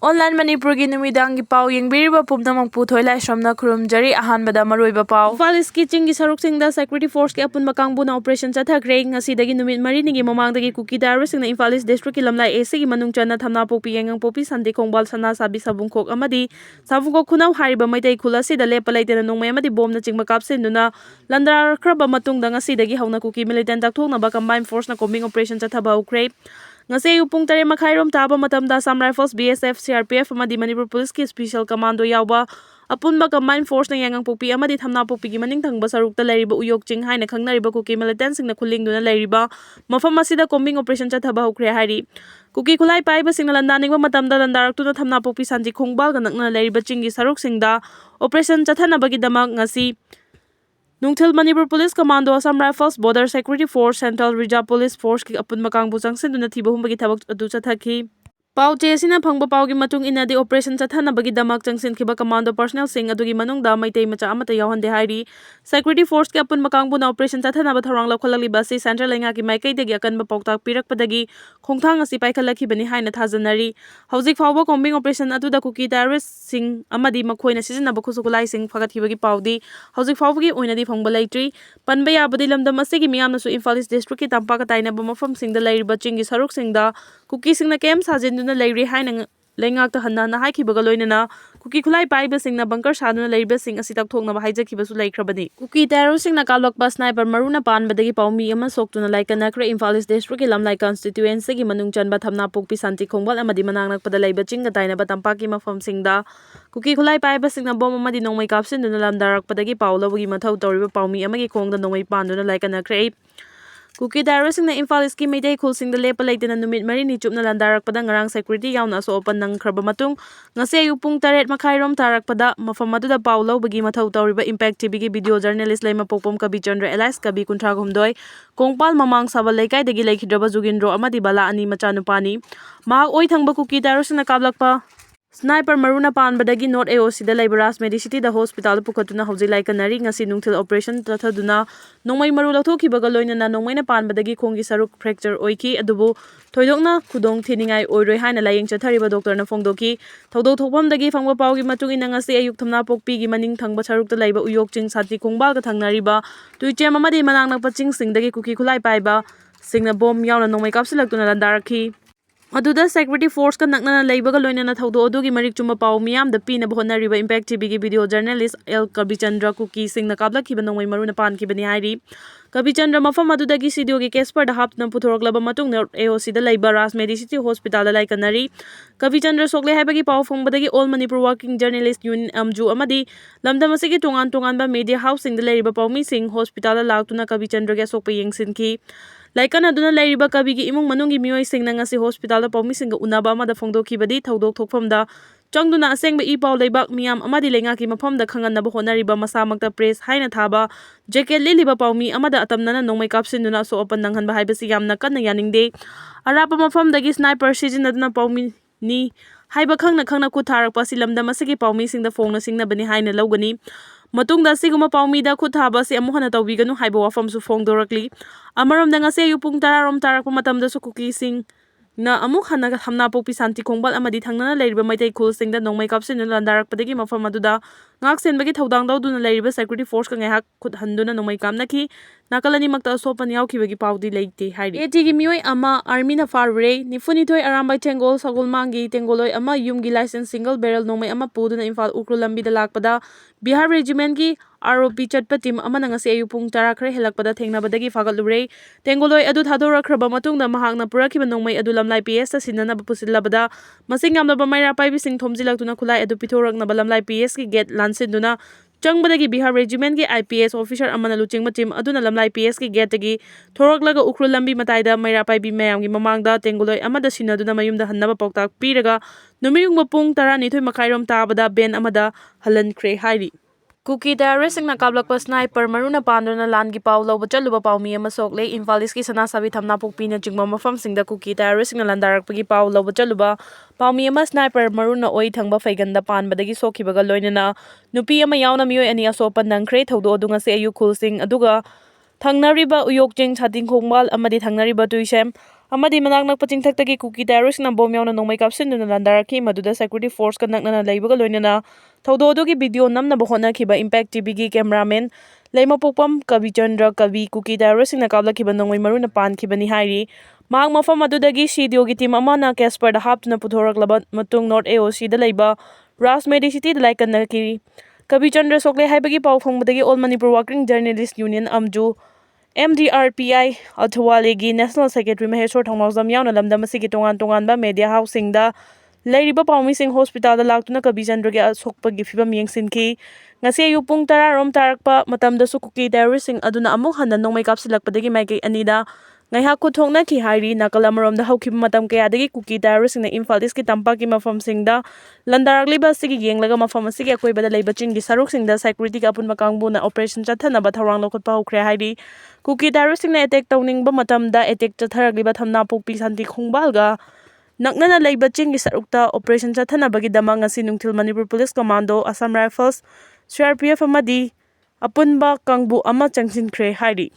Online Manipuri numidangi pau yengbiriba pumnamang puthoi lai somna khurumjari ahanbada maroiba pau. Police kitchen gi saruk-singda security force ki apunba kangbu na operation chathakre ngasidagi numit mari nigi mamangdagi Kukida Aroiba Imphal district ki lamlai AC gi manung chana thamna pokpi yengang popi sandi khongbal sana sabi sabungkhok amadi sabungkhok khunau hariba maitai khula sida lepa laitena nongmai amadi bomb na chingba kapsinduna landrar khraba matungda ngasidagi hauna Kuki militant takthokna ba combined force na combing operation chathaba ukre ngase upung tare makhairom taba matamda Assam Rifles BSF CRPF amadi Manipur Police ki special commando yauba apunba combined force na yangang popi amadi thamna popi gi maning thangba sarukta lairiba uyok ching haina khangnariba Kuki militant singna khulingduna lairiba mafam asida combing operation chathaba ukre hari Kuki khulai paiba singna landaningba matamda landaraktu na thamna popi sanji khongbal ga nakna lairiba chingi saruk singda operation chathanabagi damak ngasi Nungthil Manipur Police Commando Assam Rifles Border Security Force Central Reserve Police Force ki apun makangbu changsin thiba humbagi thabak adu chathaki pau che sina phangba pau gi matung ina di operation chathanabagi damak changsin khiba commando personnel sing adugi manungda maitai macha amata yawhande hairi security force ki apun makangbu na operation chathanaba tharang lakholali basi central lenga ki maikai dagi akanba pautak pirakpadagi khongthang asi paikhalaki bani haina thajanari hauzik fawba combing operation adu da Kuki terrorist sing amadi makhoina sizinaba khusukulai sing phagathibagi paudi hauzik fawbagi oina di phangba laitri panba yabadi lamdam asigi miyamna su Imphal district ki tampaka tainaba mafam singda lairiba chingi saruk singda Kuki singna kem sajinduna lairi haina lengak ta hanna na haikibaga loinana Kuki khulai paiba singna bunker saduna lairiba sing asi takthokna ba haijakibasu laikhrabani Kuki terrorist singna Kaplakpada sniper maruna panbadagi paumi ama soktuna laikana Khra Imphal district ki lamlai constituency gi manung chanba thamna pokpi santi khongbal amadi manangnak pada laiba chinga tainaba tampaki mafam singda Kuki khulai paiba singna bom amadi nongmai kapsinduna lamdarak padagi paulawagi mathau tawriba paumi amagi khongda nongmai panduna laikana Khra Kuki terrorist na Imphal ki meidai khulsingda lepa laitena numit mari ni chupna landarakpada ngarang security yauna Asok Apan Ngle matung ngase ayupung 8 makhairom tarakpada mafam aduda paulo bagi mathau tawriba Impact TV gi video journalist laima pokpom Kabi Chandra Elias Kabi kunthra gumdoi kongpal mamang sabal laikai dagi laikhidraba jugindro amadi bala ani machanupani mahak oi thangba Kuki terrorist na Kaplakpada Sniper maruna panbadagi North AOC da Liberas Medicity da hospital pukatuna hauji laikanari ngasi nungthil operation tathaduna nongmai maru lathokhibaga loinana nongmaina panbadagi khongi saruk fracture oiki adubu thoidokna khudong thiningai oiroi haina layeng chathariba doctor na phongdoki thodok thokpamdagi phangba paugi matung ina ngasi ayuk thamna pokpi gi maning thangba sarukta laiba uyok ching sati khongbal ga thangnariba tuichem amadi manangnak paching singdagi Kuki khulai paiba singna bom yauna nongmai kapsilaktuna landarakhi Aduda security force ka nakna laibaga loinana thaudo adugi marik chuma pau miyam da pina bahonariba Impact TV gi video journalist Kabi Chandra Kukising Kaplakpada Meeoi maruna pankibani hairi Kabi Chandra mafam adudagi studio gi Casper da hapna puthoroklaba matung AOC da laiba Ras Medicity hospital da laikanari Kabi Chandra sokle haibagi pau phongbadagi All Manipur Working Journalist Union amju amadi lamdam asigi tongan ba media housing da laiba paumi sing hospital da laktuna Kabi Chandra ga sokpa yengsinki Laikan aduna lairiba Kabi gi imung manungi Meeoi sing na ngasi hospital da paumi sing ga unaba amada phongdokhibadi thodok thokphamda changduna asengba ipau leibak miyam amadi lenga ki mafamda khanganaba honariba masamakta press haina thaba jacket liliba paumi amada atamnana nongmai kapsinduna Asok Apan nanghanba haibasi yamna kanna yaningde arapa mafamdagi sniper sijinaduna paumi ni haiba khangna khutharakpa silamdam asigi paumi singda phongna singna bani haina lawgani matungda siguma paumida khuthaba si amuhana tawbiganu haiba wafamsu phongdorakli amarom danga se yupung tararom tarakpa matamda su Kukising na amuk hana thamna pokpi santi khongbal amadi thangnana lairiba maitai khulsingda nongmai kapsinduna landarakpadagi mafam aduda ngaksenbagi thodang dawduna lairiba security force ka ngehak khuthanduna nongmai kamnaki nakalani makta Asok Apan yaukibagi paudi leite hairi etigi Meeoi ama army na farbre nifunithoi arambai tengol sagol mangi tengoloi ama yumgi license single barrel nongmai ama puduna Imphal ukru lambi da lakpada Bihar regiment gi ROP chatpa team amana ngasi ayupung 10 khra helakpada thengnabadagi fagatlure tengoloi adu thadorakraba matungda mahakna purakhiba nongmai adu lamlai PS ta sinana pusilabada masing yamnaba maira paibi sing thomjilaktuna khulai adu pithorakna lamlai PS ki gate lansinduna changbadagi Bihar regiment ki IPS officer amana luchingma team aduna lamlai PS ki gate gi thoraklaga ukru lambi mataida maira paibi mayam gi mamangda tengoloi amada sinaduna mayumda hannaba pautak piraga numiyungma pung 12 makhairom tabada ben amada halankhre hairi Kuki terrorist na Kaplakpada sniper maruna pandona langi pau loba chaluba paumi ama sokle Imphal ki sana sabi thamna pokpi na jingma mafam singda Kuki terrorist na landarakpagi pau loba chaluba paumi ama sniper maruna oi thangba faiganda panbadagi sokhibaga loinana nupi ama yauna Meeoi ani Asok Apan Ngle thodo adunga se ayu khulsing aduga thangnariba uyok jing chating khongbal amadi thangnariba tuisem amadi manak nakpa chingthaktagi Kuki terroristna bom yauna nongmai kapsinduna landarakhi maduda security force ka naknana leibaga loinana thaudodogi video namnaba hotnakiba Impact TV gi cameraman Leimapokpam Kavi Chandra Kavi Kuki terroristna kaplakpada nongmai maruna pankibani hairi mahak mafam adudagi CDO gi team amana Casper da haptuna puthoraklaba matung North AOC da leiba Ras Medicity da laikannaki Kavi Chandra sokle haibagi pau phongbadagi All Manipur Working Journalist Union Amju MDRPI Athwalegi National Secretary Maheshwar Thongmawjam yauna lamdam asigi tongan-tonganba media housingda leiriba paumising hospital da laktuna Kavi Chandra gi asokpagi fibam yengsinki ngasi ayu pung 10 rom tarakpa matamdasu Kuki terroristing aduna amuk hanna nongmai kapsilakpadagi maikei anida ngaihak kuthongna ki hairi nakal amaromda haukiba matam kayadagi Kuki terroristing na Imphal East ki tampaki mafamsingda landarakliba asigi yenglaga mafam asigi akoibada leiba chinggi saruksingda security ka apunba kangbuna operation chathanaba tharang lokhotpa hokre hairi Kuki terroristing na attack tawningba matamda attack chatharagliba thamna pokpi santi khongbalga naknana leiba chinggi sarukta operation chathanabagi dama ngasi nungthil Manipur Police Commando Assam Rifles CRPF amadi apunba kangbu ama changsinkhre hairi